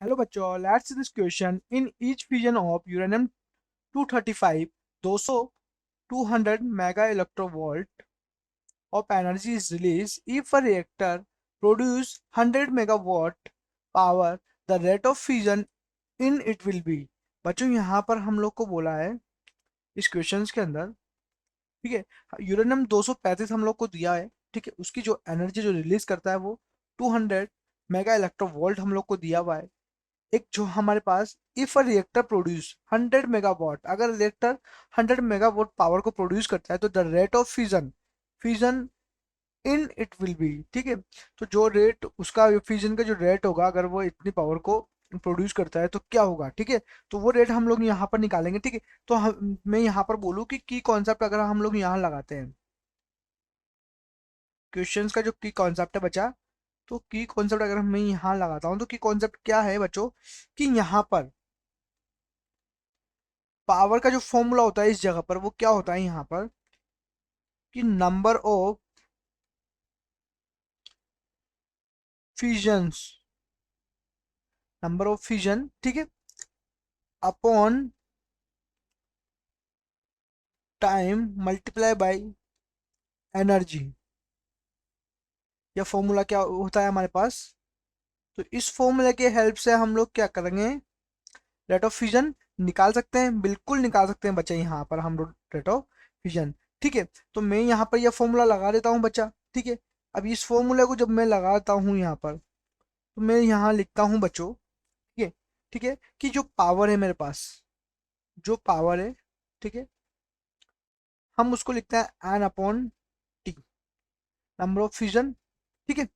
Hello बच्चों, let's see this question. In each fission of uranium 235, 200 mega electrovolt of energy is released. If a reactor produce 100 megawatt power, the rate of fission in it will be. बच्चों यहाँ पर हम लोग को बोला है इस क्वेश्चंस के अंदर, ठीक है, यूरेनियम 235 हम लोग को दिया है, ठीक है, उसकी जो एनर्जी जो रिलीज करता है वो 200 मेगा इलेक्ट्रोवोल्ट हम लोग को दिया हुआ है। एक जो हमारे पास if a reactor produce 100 megawatt, अगर रिएक्टर 100 मेगावाट पावर को प्रोड्यूस करता है तो the rate of fission fission in it will be, ठीक है। तो जो रेट उसका फिजन का जो रेट होगा, अगर वो इतनी पावर को प्रोड्यूस करता है तो क्या होगा, ठीक है। तो वो रेट हम लोग यहाँ पर निकालेंगे, ठीक है। तो मैं यहाँ पर बोलूँ कि की कॉन्सेप्ट अगर हम लोग यहाँ लगाते हैं, क्वेश्चंस का जो की कॉन्सेप्ट है बचा, तो की कॉन्सेप्ट अगर मैं यहाँ लगाता हूँ तो की कॉन्सेप्ट क्या है बच्चों, कि यहाँ पर पावर का जो फॉर्मूला होता है इस जगह पर वो क्या होता है यहाँ पर, कि number of fusions, number of fusion, ठीक है, upon time multiply by energy. यह फॉर्मूला क्या होता है हमारे पास, तो इस फॉर्मूले के हेल्प से हम लोग क्या करेंगे, रेट ऑफ फ्यूजन निकाल सकते हैं, बिल्कुल निकाल सकते हैं बच्चा। यहाँ पर हम लोग रेट ऑफ फ्यूजन, ठीक है। तो मैं यहाँ पर यह फॉर्मूला लगा देता हूँ बच्चा, ठीक है। अब इस फॉर्मूले को जब मैं लगाता हूँ यहाँ पर, तो मैं यहाँ लिखता हूँ बच्चों, ठीक है, ठीक है, कि जो पावर है मेरे पास, जो पावर है, ठीक है, हम उसको लिखते हैं n upon t, number of fusion, ठीक है,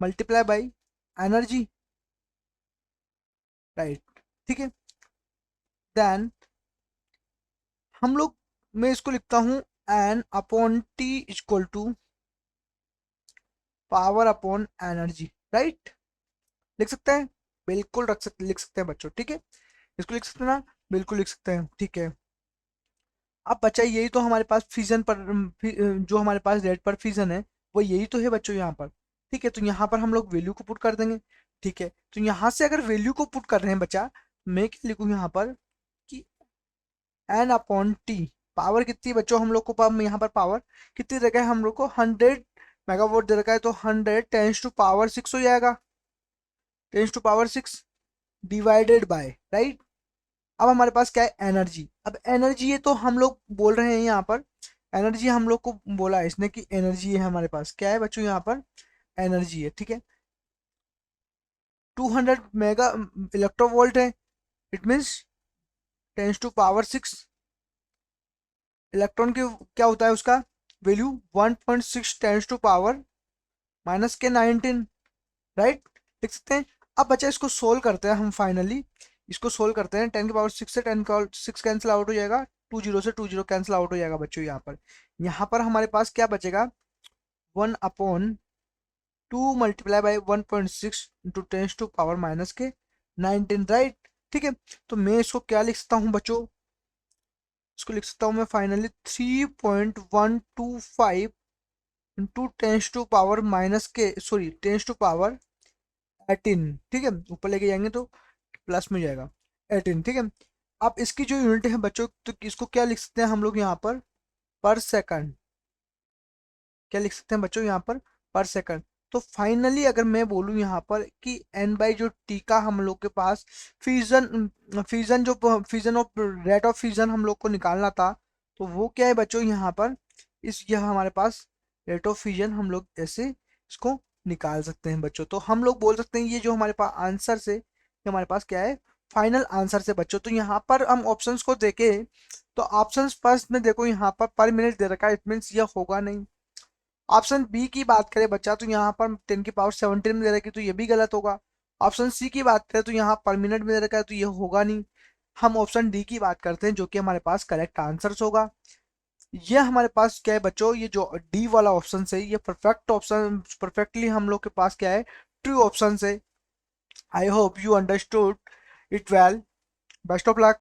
मल्टीप्लाई बाई एनर्जी, राइट, ठीक है। देन हम लोग, मैं इसको लिखता हूँ n upon t equal to power upon energy, right, लिख सकते हैं, बिल्कुल लिख सकते हैं बच्चों, ठीक है। इसको लिख सकते हैं ना, बिल्कुल लिख सकते हैं, ठीक है। अब बच्चा यही तो हमारे पास फिजन पर जो हमारे पास रेट पर फिजन है वो यही तो है बच्चों यहाँ पर, ठीक है। तो यहाँ पर हम लोग वैल्यू को पुट कर देंगे, ठीक है। तो यहाँ से अगर वैल्यू को पुट कर रहे हैं बच्चा, मैं क्या लिखूँ यहाँ पर, कि एन अपॉन टी, पावर कितनी बच्चों हम लोग को, यहाँ पर पावर कितनी दे रखा है हम लोग को, 100 मेगावाट दे रखा है, तो 100 10 टू पावर 6 हो जाएगा, 10 to power 6 divided by, right. अब हमारे पास क्या है, एनर्जी। अब एनर्जी है तो हम लोग बोल रहे हैं यहाँ पर, एनर्जी हम लोग को बोला है इसने कि एनर्जी है हमारे पास, क्या है बच्चों यहाँ पर, एनर्जी है, ठीक है। 200 मेगा इलेक्ट्रोवोल्ट है, it means 10 to power 6 electron की क्या होता है उसका वैल्यू, 1.6 10 टू पावर -19, राइट, लिख सकते हैं। अब बच्चा इसको सोल्व करते हैं हम, फाइनली इसको सोल्व करते हैं, 10 की पावर 6 से 10 की पावर 6 कैंसिल आउट हो जाएगा, 2 जीरो से 2 जीरो कैंसिल आउट हो जाएगा बच्चों। यहाँ पर हमारे पास क्या बचेगा, 1/2 multiply by 1.6 into 10 to power -19, right, ठीक है। तो मैं इसको क्या लिख सकता हूँ बच्चों, इसको लिख सकता हूँ मैं फाइनली 3.125 इंटू 10 टू पावर 18, ठीक है, ऊपर लेके जाएंगे तो प्लस में जाएगा 18, ठीक है। अब इसकी जो यूनिट है बच्चों, तो इसको क्या लिख सकते हैं हम लोग यहाँ पर सेकंड, क्या लिख सकते हैं बच्चों यहाँ पर सेकंड। तो फाइनली अगर मैं बोलूँ यहाँ पर कि एन बाई जो टी का हम लोग के पास फ्यूजन फ्यूजन जो fusion of rate of fusion हम लोग को निकालना था, तो वो क्या है बच्चों यहाँ पर, यह हमारे पास रेट ऑफ फ्यूजन हम लोग ऐसे इसको निकाल सकते हैं बच्चों। तो हम लोग बोल सकते हैं ये जो हमारे पास आंसर से, ये हमारे पास क्या है, फाइनल आंसर से बच्चों। तो यहाँ पर हम ऑप्शंस को देखें, तो ऑप्शंस फर्स्ट में देखो यहाँ पर मिनट दे रखा है, इट मीन्स यह होगा नहीं। ऑप्शन बी की बात करें बच्चा, तो यहाँ पर 10 की पावर 17 में दे रखी, तो ये भी गलत होगा। ऑप्शन सी की बात करें तो यहाँ पर मिनट में दे रखा है, तो ये होगा नहीं। हम ऑप्शन डी की बात करते हैं जो कि हमारे पास करेक्ट आंसर होगा। ये हमारे पास क्या है बच्चों, ये जो डी वाला ऑप्शन है ये परफेक्ट ऑप्शन, परफेक्टली हम लोग के पास क्या है, ट्रू ऑप्शन है। I hope you understood it well, best of luck.